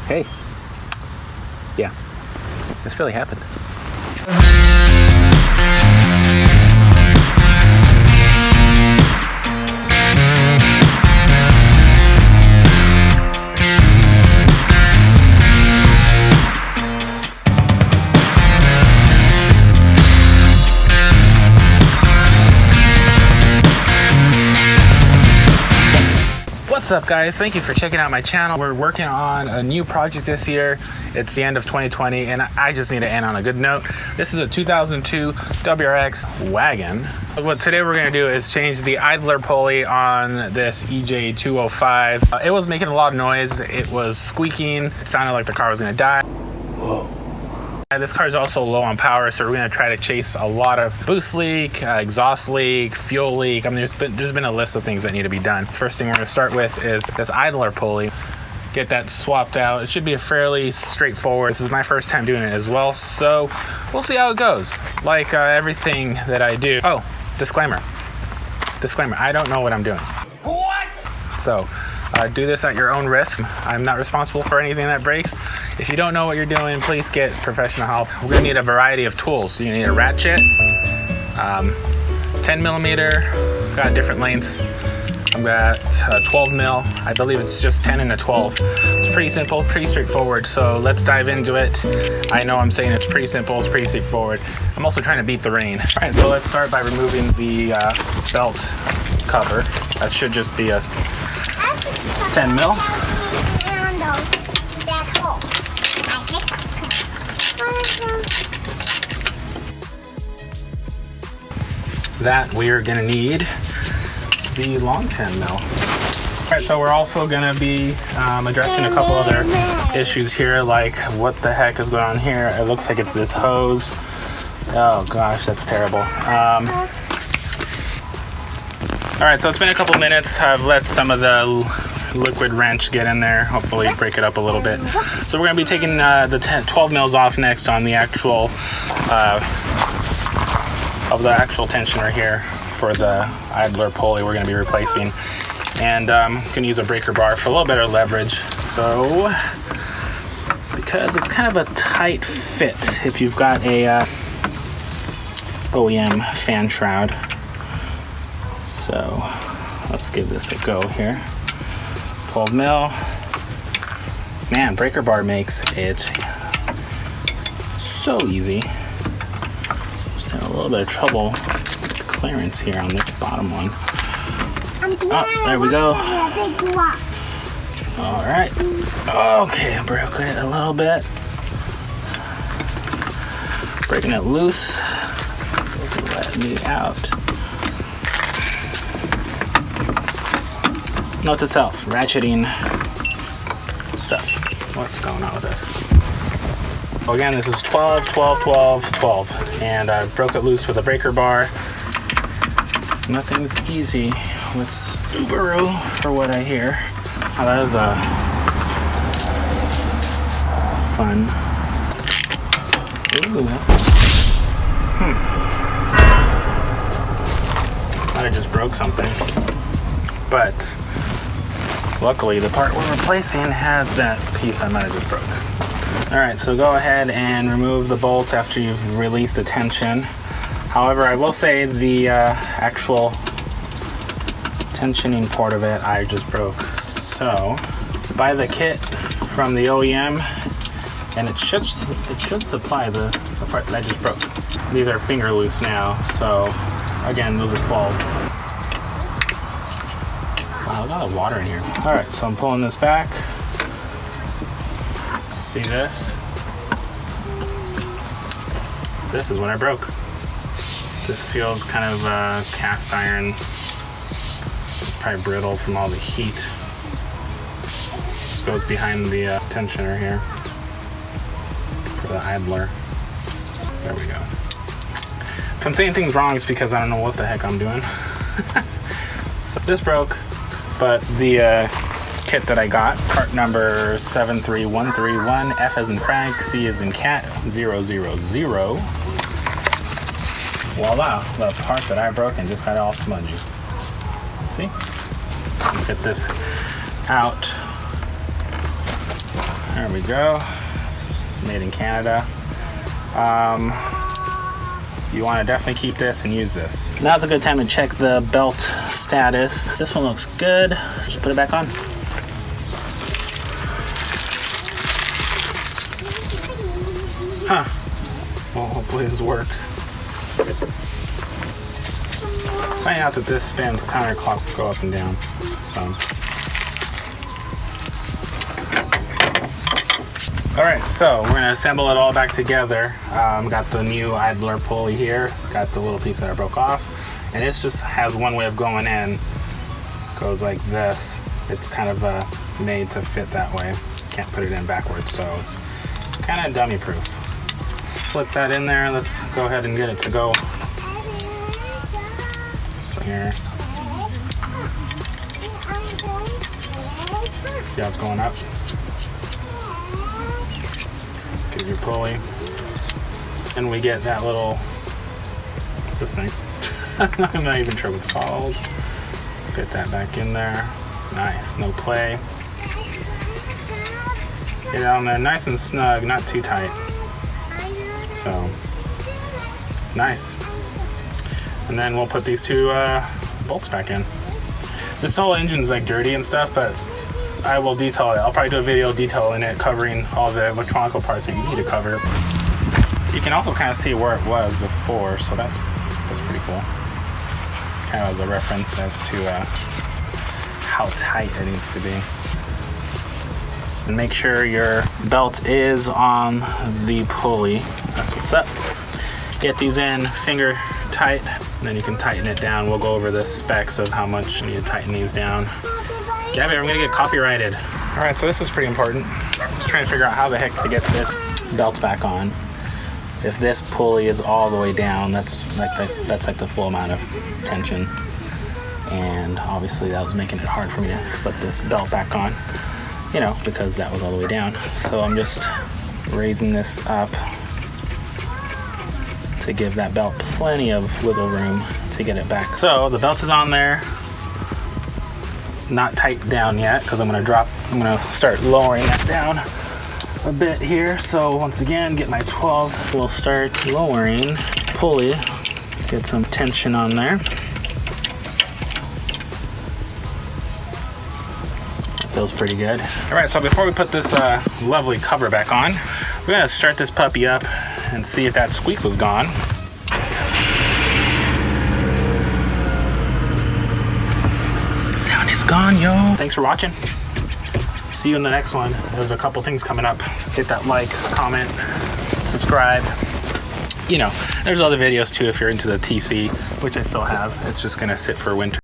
Hey. Yeah, this really happened. What's up, guys? Thank you for checking out my channel. We're working on a new project this year. It's the end of 2020 and I just need to end on a good note. This is a 2002 WRX wagon. What today we're going to do is change the idler pulley on this EJ205. It was making a lot of noise. It was squeaking. It sounded like the car was going to die. Whoa. This car is also low on power, so we're going to try to chase a lot of boost leak, exhaust leak, fuel leak. I mean, there's been a list of things that need to be done. First thing we're going to start with is this idler pulley. Get that swapped out. It should be a fairly straightforward. This is my first time doing it as well, so we'll see how it goes. Like everything that I do. Oh, disclaimer. Disclaimer, I don't know what I'm doing. What? So, do this at your own risk. I'm not responsible for anything that breaks. If you don't know what you're doing, please get professional help. We're gonna need a variety of tools. You need a ratchet, 10 millimeter, got different lengths. I've got 12 mil. I believe it's just 10 and a 12. It's pretty simple, pretty straightforward. So let's dive into it. I know I'm saying it's pretty simple, it's pretty straightforward. I'm also trying to beat the rain. All right, so let's start by removing the belt cover. That should just be a 10 mil. That we are gonna need the long 10 mil. All right, so we're also gonna be addressing a couple other issues here, like what the heck is going on here? It looks like it's this hose. Oh gosh, that's terrible. All right, so it's been a couple minutes. I've let some of the liquid wrench get in there, hopefully break it up a little bit. So we're gonna be taking the 12 mils off next on the actual tensioner here for the idler pulley we're going to be replacing, and I'm going to use a breaker bar for a little better leverage. So because it's kind of a tight fit if you've got a OEM fan shroud, so let's give this a go here. 12 mil. Man, breaker bar makes it so easy. A little bit of trouble with the clearance here on this bottom one. Oh, there we go. All right. Okay, broke it a little bit. Breaking it loose. Let me out. Note to self, ratcheting stuff. What's going on with this? Again, this is 12, 12, 12, 12, and I broke it loose with a breaker bar. Nothing's easy with Subaru, for what I hear. Oh, that is fun. Ooh, I just broke something, but luckily the part we're replacing has that piece I might have just broke. All right, so go ahead and remove the bolts after you've released the tension. However, I will say the actual tensioning part of it I just broke. So buy the kit from the OEM, and it should supply the part that I just broke. These are finger loose now, so again, those are 12s. Wow, look at all the water in here. All right, so I'm pulling this back. See this? This is what I broke. This feels kind of cast iron. It's probably brittle from all the heat. This goes behind the tensioner here for the idler. There we go. If I'm saying things wrong, it's because I don't know what the heck I'm doing. So this broke, but the kit that I got, part number 73131, F as in Frank, C as in cat, 000. Voila, the part that I broke and just got all smudgy. See? Let's get this out. All There we go. It's made in Canada. You want to definitely keep this and use this. Now's a good time to check the belt status. This one looks good. Just put it back on. Huh. Well, hopefully this works. Finding out that this spins counterclockwise, go up and down. So. All right, so we're gonna assemble it all back together. Got the new idler pulley here. Got the little piece that I broke off. And this just has one way of going in. Goes like this. It's kind of made to fit that way. Can't put it in backwards, so kind of dummy proof. Flip that in there. Let's go ahead and get it to go. So here. See how it's going up? Get your pulley. And we get that little, this thing. I'm not even sure what it's called. Get that back in there. Nice, no play. Get it on there nice and snug, not too tight. So, nice. And then we'll put these two bolts back in. This whole engine's like dirty and stuff, but I will detail it. I'll probably do a video detailing it, covering all the electronical parts that you need to cover. You can also kind of see where it was before, so that's pretty cool. Kind of as a reference as to how tight it needs to be. And make sure your belt is on the pulley. That's what's up. Get these in finger tight, and then you can tighten it down. We'll go over the specs of how much you need to tighten these down. Gabby, I'm gonna get copyrighted. All right, so this is pretty important. Just trying to figure out how the heck to get this belt back on. If this pulley is all the way down, that's like the full amount of tension. And obviously that was making it hard for me to slip this belt back on, you know, because that was all the way down. So I'm just raising this up to give that belt plenty of wiggle room to get it back. So the belt is on there. Not tight down yet because I'm gonna start lowering that down a bit here. So once again, get my 12. We'll start lowering pulley, get some tension on there. Feels pretty good. All right, so before we put this lovely cover back on, we're gonna start this puppy up and see if that squeak was gone. Sound is gone, yo. Thanks for watching. See you in the next one. There's a couple things coming up. Hit that like, comment, subscribe. You know, there's other videos too if you're into the TC, which I still have. It's just gonna sit for winter.